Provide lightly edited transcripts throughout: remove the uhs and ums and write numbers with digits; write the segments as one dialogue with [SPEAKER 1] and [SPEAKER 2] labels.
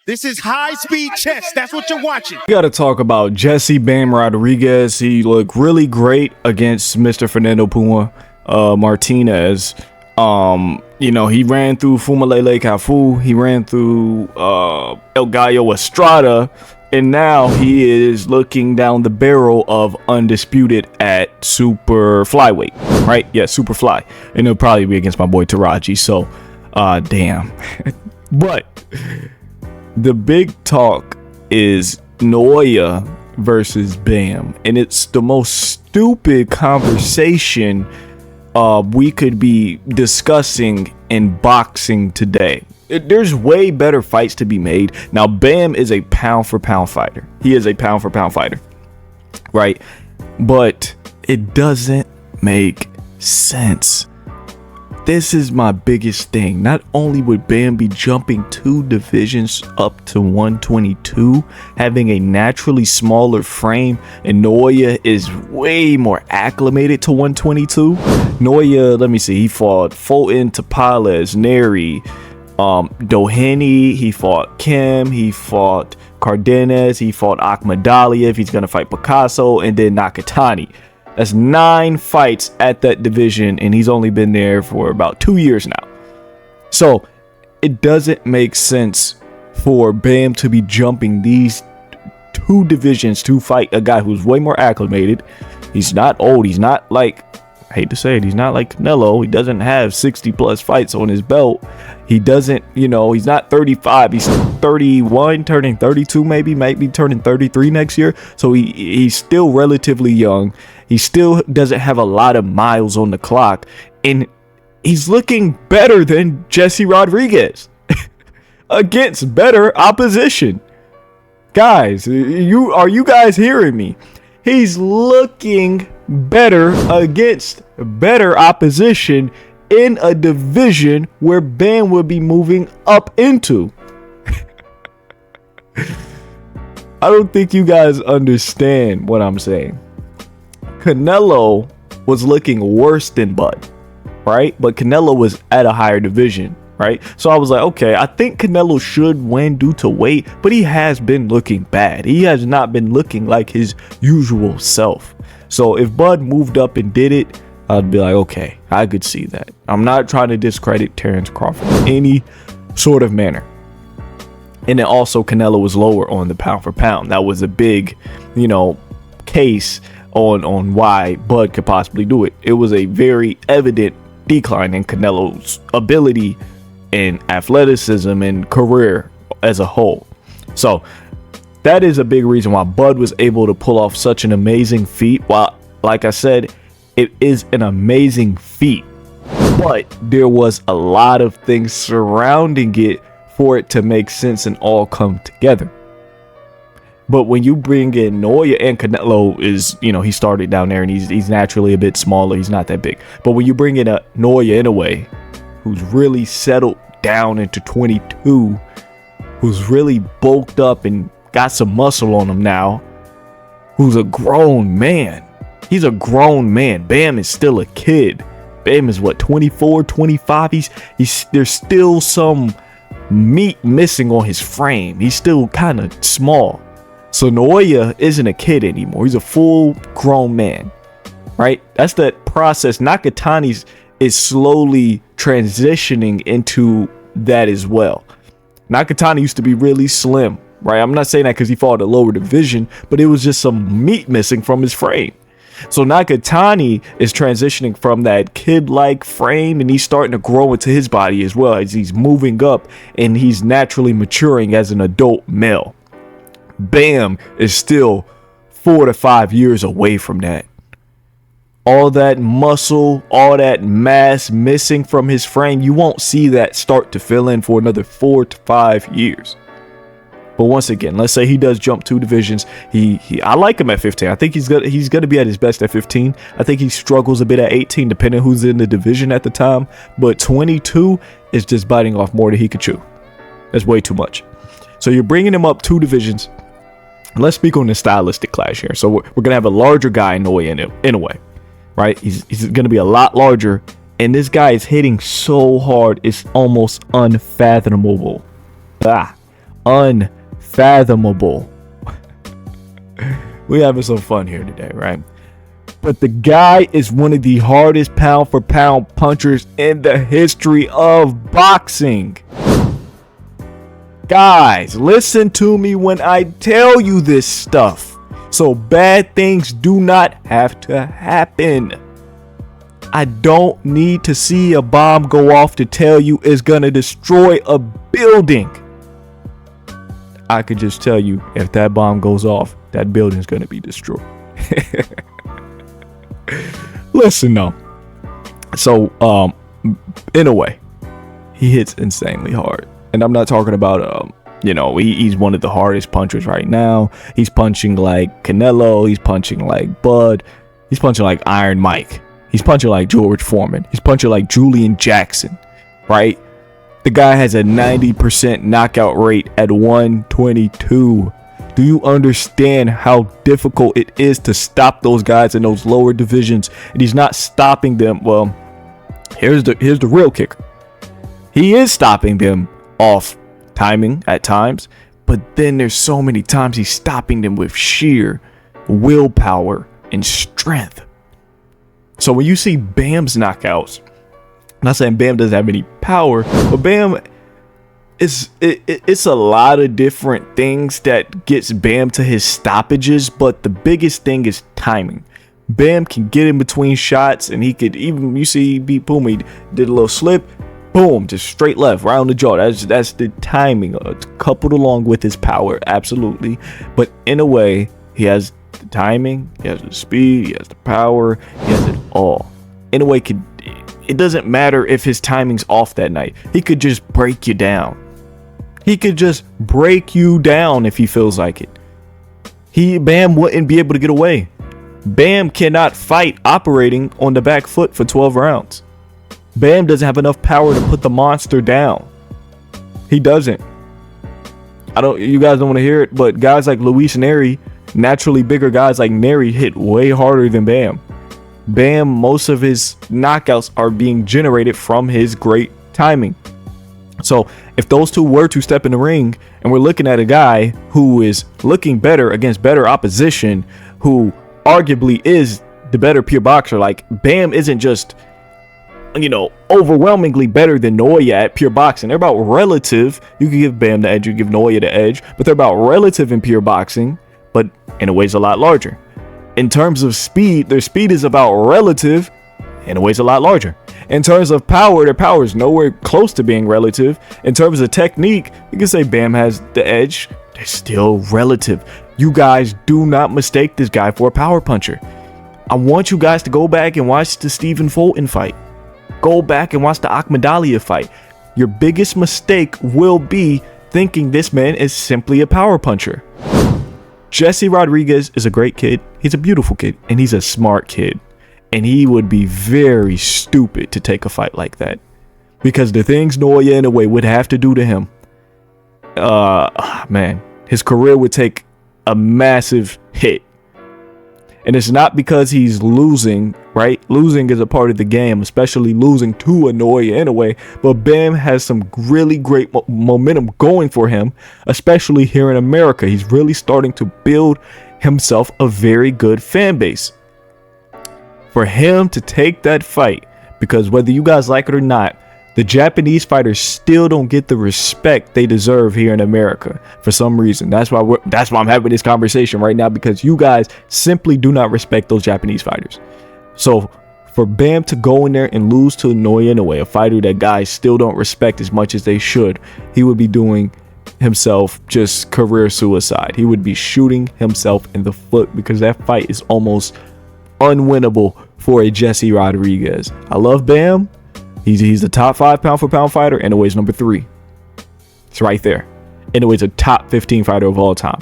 [SPEAKER 1] This is high-speed chess. That's what you're watching.
[SPEAKER 2] We got to talk about Jesse Bam Rodriguez. He looked really great against Mr. Fernando Puma Martinez. You know, he ran through Fumalele Cafu. He ran through El Gallo Estrada. And now he is looking down the barrel of undisputed at super flyweight, right? Yeah, super fly. And it'll probably be against my boy Taraji. So, damn. But the big talk is Naoya versus Bam. And it's the most stupid conversation we could be discussing in boxing today. There's way better fights to be made. Now, Bam is a pound for pound fighter. He is a pound for pound fighter, right? But it doesn't make sense. This is my biggest thing. Not only would Bam be jumping 2 divisions up to 122, having a naturally smaller frame, and Naoya is way more acclimated to 122. Naoya, let me see, he fought Fulton, Tapales, Neri, Doheny, he fought Kim, he fought Cardenas, he fought Akhmadaliev, he's gonna fight Picasso, and then Nakatani. That's 9 fights at that division, and he's only been there for about 2 years now. So it doesn't make sense for Bam to be jumping these 2 divisions to fight a guy who's way more acclimated. He's not old, he's not like, I hate to say it, he's not like Canelo. He doesn't have 60 plus fights on his belt. He doesn't, you know, he's not 35. He's 31, turning 32, maybe turning 33 next year. So he's still relatively young. He still doesn't have a lot of miles on the clock. And he's looking better than Jesse Rodriguez against better opposition. Guys, are you guys hearing me? He's looking better against better opposition in a division where Bam would be moving up into. I don't think you guys understand what I'm saying. Canelo was looking worse than Bud, right? But Canelo was at a higher division, right? So I was like, okay, I think Canelo should win due to weight, but he has been looking bad. He has not been looking like his usual self. So if Bud moved up and did it, I'd be like, okay, I could see that. I'm not trying to discredit Terrence Crawford in any sort of manner. And then also Canelo was lower on the pound for pound. That was a big, you know, case on why Bud could possibly do it. It was a very evident decline in Canelo's ability and athleticism and career as a whole. So that is a big reason why Bud was able to pull off such an amazing feat. While, like I said, it is an amazing feat, but there was a lot of things surrounding it for it to make sense and all come together. But when you bring in Naoya, and Canelo is, you know, he started down there and he's naturally a bit smaller. He's not that big. But when you bring in a Naoya Inoue, who's really settled down into 22, who's really bulked up and got some muscle on him now, who's a grown man. He's a grown man. Bam is still a kid. Bam is what, 24, 25? There's still some meat missing on his frame. He's still kind of small. So Naoya isn't a kid anymore. He's a full grown man, right? That's that process. Nakatani is slowly transitioning into that as well. Nakatani used to be really slim, right? I'm not saying that because he fought a lower division, but it was just some meat missing from his frame. So Nakatani is transitioning from that kid-like frame, and he's starting to grow into his body as well as he's moving up and he's naturally maturing as an adult male. Bam is still 4 to 5 years away from that. All that muscle, all that mass missing from his frame, you won't see that start to fill in for another 4 to 5 years. But once again, let's say he does jump 2 divisions. I like him at 15. I think he's gonna be at his best at 15. I think he struggles a bit at 18, depending who's in the division at the time. But 22 is just biting off more than he could chew. That's way too much. So you're bringing him up 2 divisions. Let's speak on the stylistic clash here. So we're gonna have a larger guy in a way, right? He's gonna be a lot larger, and this guy is hitting so hard it's almost unfathomable. unfathomable. We having some fun here today, right? But the guy is one of the hardest pound for pound punchers in the history of boxing. Guys, listen to me when I tell you this stuff, so bad things do not have to happen. I don't need to see a bomb go off to tell you it's gonna destroy a building. I could just tell you, if that bomb goes off, that building's gonna be destroyed. Listen though. So in a way, he hits insanely hard. And I'm not talking about he's one of the hardest punchers right now. He's punching like Canelo, he's punching like Bud, he's punching like Iron Mike, he's punching like George Foreman, he's punching like Julian Jackson, right? The guy has a 90% knockout rate at 122. Do you understand how difficult it is to stop those guys in those lower divisions? And he's not stopping them. Well, here's the real kicker. He is stopping them off timing at times, but then there's so many times he's stopping them with sheer willpower and strength. So when you see Bam's knockouts, I'm not saying Bam doesn't have any power, but Bam it's a lot of different things that gets Bam to his stoppages, but the biggest thing is timing. Bam can get in between shots, and he could even, you see, he beat Puma, he did a little slip, boom, just straight left, right on the jaw. That's the timing. It's coupled along with his power, absolutely. But in a way, he has the timing, he has the speed, he has the power, he has it all. In a way, it doesn't matter if his timing's off that night. He could just break you down. He could just break you down if he feels like it. Bam wouldn't be able to get away. Bam cannot fight operating on the back foot for 12 rounds. Bam doesn't have enough power to put the monster down. He doesn't. You guys don't want to hear it, but guys like Luis Neri, naturally bigger guys like Neri, hit way harder than Bam. Bam, most of his knockouts are being generated from his great timing. So if those two were to step in the ring, and we're looking at a guy who is looking better against better opposition, who arguably is the better pure boxer, like Bam isn't just, overwhelmingly better than Noya at pure boxing. They're about relative. You can give Bam the edge, you give Noya the edge, but they're about relative in pure boxing, but in a way, it's a lot larger. In terms of speed, their speed is about relative, in a way, it's a lot larger. In terms of power, their power is nowhere close to being relative. In terms of technique, you can say Bam has the edge. They're still relative. You guys do not mistake this guy for a power puncher. I want you guys to go back and watch the Stephen Fulton fight. Go back and watch the Ahmadaliyah fight. Your biggest mistake will be thinking this man is simply a power puncher. Jesse Rodriguez is a great kid. He's a beautiful kid, and he's a smart kid. And he would be very stupid to take a fight like that, because the things Noya in a way would have to do to him, man, his career would take a massive hit. And it's not because he's losing, right? Losing is a part of the game, especially losing to a Noya in a way. But Bam has some really great momentum going for him, especially here in America. He's really starting to build himself a very good fan base. For him to take that fight, because whether you guys like it or not, the Japanese fighters still don't get the respect they deserve here in America for some reason. That's why I'm having this conversation right now, because you guys simply do not respect those Japanese fighters. So for Bam to go in there and lose to Noya Inoue, a fighter that guys still don't respect as much as they should, he would be doing himself just career suicide. He would be shooting himself in the foot, because that fight is almost unwinnable for a Jesse Rodriguez. I love Bam. He's the top 5 pound for pound fighter. Inoue's number 3. It's right there. Inoue's a top 15 fighter of all time.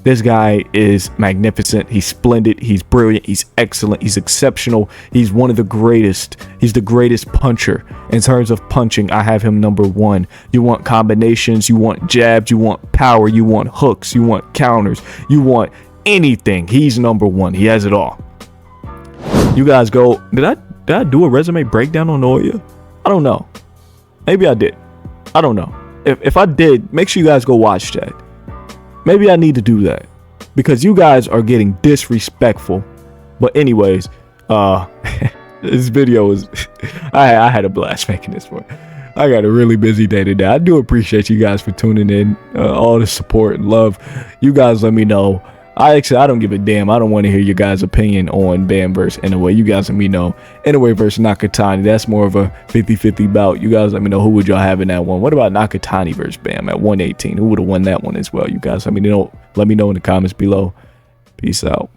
[SPEAKER 2] This guy is magnificent. He's splendid. He's brilliant. He's excellent. He's exceptional. He's one of the greatest. He's the greatest puncher. In terms of punching, I have him number 1. You want combinations, you want jabs, you want power, you want hooks, you want counters, you want anything. He's number 1. He has it all. You guys go, did I do a resume breakdown on Noya? I don't know. Maybe I did. I don't know. if I did, make sure you guys go watch that. Maybe I need to do that because you guys are getting disrespectful. But anyways, this video was I had a blast making this one. I got a really busy day today. I do appreciate you guys for tuning in, all the support and love. You guys let me know. I don't give a damn. I don't want to hear your guys' opinion on Bam versus Inoue. You guys let me know. Inoue versus Nakatani. That's more of a 50-50 bout. You guys let me know who would y'all have in that one. What about Nakatani versus Bam at 118? Who would have won that one as well? You guys let me know. Let me know in the comments below. Peace out.